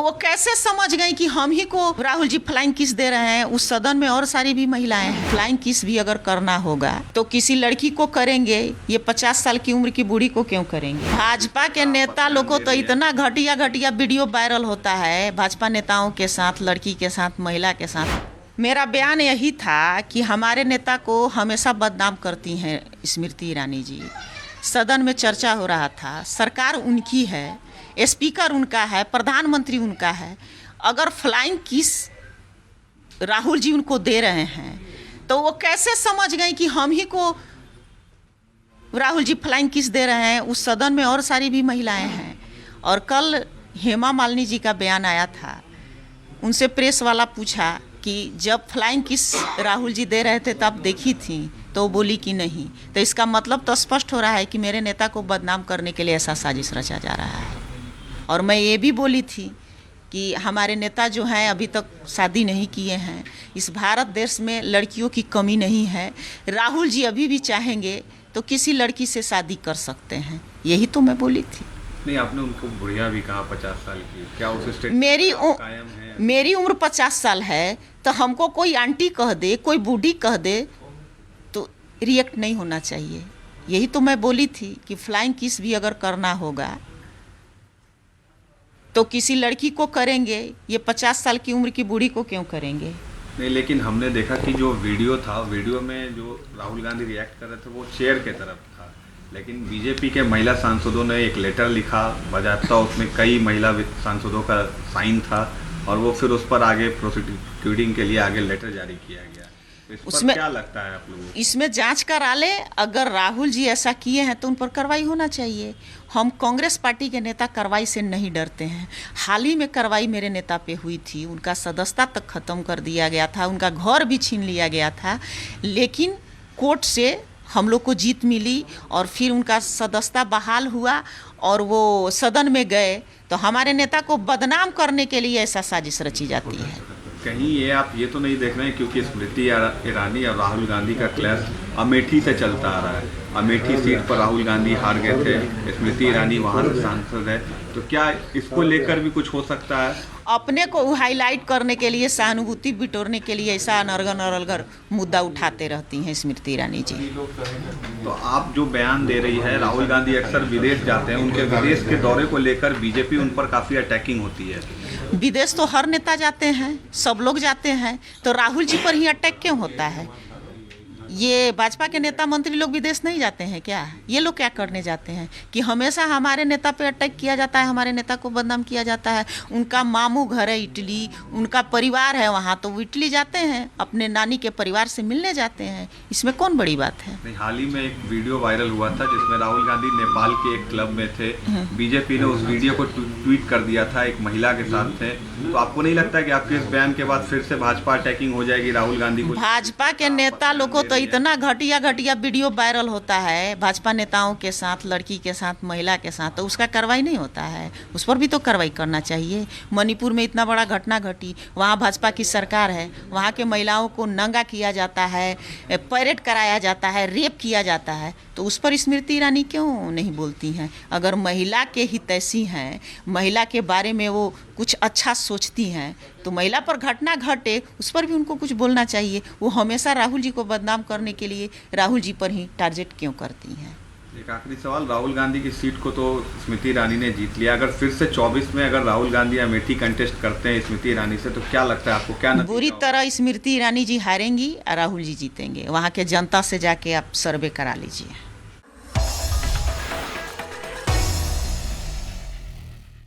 वो कैसे समझ गई कि हम ही को राहुल जी फ्लाइंग किस दे रहे हैं? उस सदन में और सारी भी महिलाएं हैं। फ्लाइंग किस भी अगर करना होगा तो किसी लड़की को करेंगे, ये 50 साल की उम्र की बूढ़ी को क्यों करेंगे? भाजपा के नेता लोग को तो इतना घटिया घटिया वीडियो वायरल होता है भाजपा नेताओं के साथ, लड़की के साथ, महिला के साथ। मेरा बयान यही था कि हमारे नेता को हमेशा बदनाम करती हैं स्मृति ईरानी जी। सदन में चर्चा हो रहा था, सरकार उनकी है, स्पीकर उनका है, प्रधानमंत्री उनका है। अगर फ्लाइंग किस राहुल जी उनको दे रहे हैं तो वो कैसे समझ गई कि हम ही को राहुल जी फ्लाइंग किस दे रहे हैं? उस सदन में और सारी भी महिलाएं हैं। और कल हेमा मालिनी जी का बयान आया था, उनसे प्रेस वाला पूछा कि जब फ्लाइंग किस राहुल जी दे रहे थे तब देखी थी, तो वो बोली कि नहीं। तो इसका मतलब तो स्पष्ट हो रहा है कि मेरे नेता को बदनाम करने के लिए ऐसा साजिश रचा जा रहा है। और मैं ये भी बोली थी कि हमारे नेता जो हैं अभी तक शादी नहीं किए हैं। इस भारत देश में लड़कियों की कमी नहीं है। राहुल जी अभी भी चाहेंगे तो किसी लड़की से शादी कर सकते हैं, यही तो मैं बोली थी। नहीं, आपने उनको बुढ़िया भी कहा 50 साल की, क्या उस स्टेट कायम है? मेरी उम्र 50 साल है तो हमको कोई आंटी कह दे, कोई बूढ़ी कह दे तो रिएक्ट नहीं होना चाहिए। यही तो मैं बोली थी कि फ्लाइंग किस भी अगर करना होगा तो किसी लड़की को करेंगे, ये 50 साल की उम्र की बूढ़ी को क्यों करेंगे? नहीं, लेकिन हमने देखा कि जो वीडियो था, वीडियो में जो राहुल गांधी रिएक्ट कर रहे थे वो चेयर के तरफ था। लेकिन बीजेपी के महिला सांसदों ने एक लेटर लिखा, बाकायदा उसमें कई महिला सांसदों का साइन था और वो फिर उस पर आगे प्रोसिक्यूटिंग के लिए आगे लेटर जारी किया गया। तो इस पर क्या लगता है आप लोगों को? इसमें जांच करा ले। अगर राहुल जी ऐसा किए हैं तो उन पर कार्रवाई होना चाहिए। हम कांग्रेस पार्टी के नेता कार्रवाई से नहीं डरते हैं। हाल ही में कार्रवाई मेरे नेता पे हुई थी, उनका सदस्यता तक खत्म कर दिया गया था, उनका घर भी छीन लिया गया था। लेकिन कोर्ट से हम लोग को जीत मिली और फिर उनका सदस्यता बहाल हुआ और वो सदन में गए। तो हमारे नेता को बदनाम करने के लिए ऐसा साजिश रची जाती है। कहीं ये आप ये तो नहीं देख रहे हैं क्योंकि स्मृति ईरानी और राहुल गांधी का क्लैश अमेठी से चलता आ रहा है। अमेठी सीट पर राहुल गांधी हार गए थे, स्मृति ईरानी वहां से सांसद है, तो क्या इसको लेकर भी कुछ हो सकता है? अपने को हाईलाइट करने के लिए, सहानुभूति बिटोरने के लिए ऐसा अनर्गल मुद्दा उठाते रहती हैं स्मृति ईरानी जी। तो आप जो बयान दे रही है, राहुल गांधी अक्सर विदेश जाते हैं, उनके विदेश के दौरे को लेकर बीजेपी उन पर काफ़ी अटैकिंग होती है। विदेश तो हर नेता जाते हैं, सब लोग जाते हैं, तो राहुल जी पर ही अटैक क्यों होता है? ये भाजपा के नेता मंत्री लोग विदेश नहीं जाते हैं क्या? ये लोग क्या करने जाते हैं कि हमेशा हमारे नेता पे अटैक किया जाता है, हमारे नेता को बदनाम किया जाता है। उनका मामू घर है इटली, उनका परिवार है वहाँ, तो वो इटली जाते हैं, अपने नानी के परिवार से मिलने जाते हैं। इसमें कौन बड़ी बात है? हाल ही में एक वीडियो वायरल हुआ था जिसमें राहुल गांधी नेपाल के एक क्लब में थे। बीजेपी ने उस वीडियो को ट्वीट कर दिया था, एक महिला के साथ थे। तो आपको नहीं लगता कि आपके इस बयान के बाद फिर से भाजपा अटैकिंग हो जाएगी राहुल गांधी को? भाजपा के नेता लोग को तो इतना घटिया घटिया वीडियो वायरल होता है भाजपा नेताओं के साथ, लड़की के साथ, महिला के साथ, तो उसका कार्रवाई नहीं होता है। उस पर भी तो कार्रवाई करना चाहिए। मणिपुर में इतना बड़ा घटना घटी, वहाँ भाजपा की सरकार है, वहाँ के महिलाओं को नंगा किया जाता है, परेड कराया जाता है, रेप किया जाता है, तो उस पर स्मृति ईरानी क्यों नहीं बोलती हैं? अगर महिला के हितैषी हैं, महिला के बारे में वो कुछ अच्छा सोचती हैं, तो महिला पर घटना घटे उस पर भी उनको कुछ बोलना चाहिए। वो हमेशा राहुल जी को बदनाम करने के लिए राहुल जी पर ही टारगेट क्यों करती हैं? एक आखिरी सवाल, राहुल गांधी की सीट को तो स्मृति ईरानी ने जीत लिया, अगर फिर से 24 में अगर राहुल गांधी अमेठी कंटेस्ट करते हैं स्मृति ईरानी से, तो क्या लगता है आपको, क्या नतीजा बुरी तरह स्मृति ईरानी जी हारेंगी और राहुल जी जीतेंगे। वहाँ के जनता से जाके आप सर्वे करा लीजिए।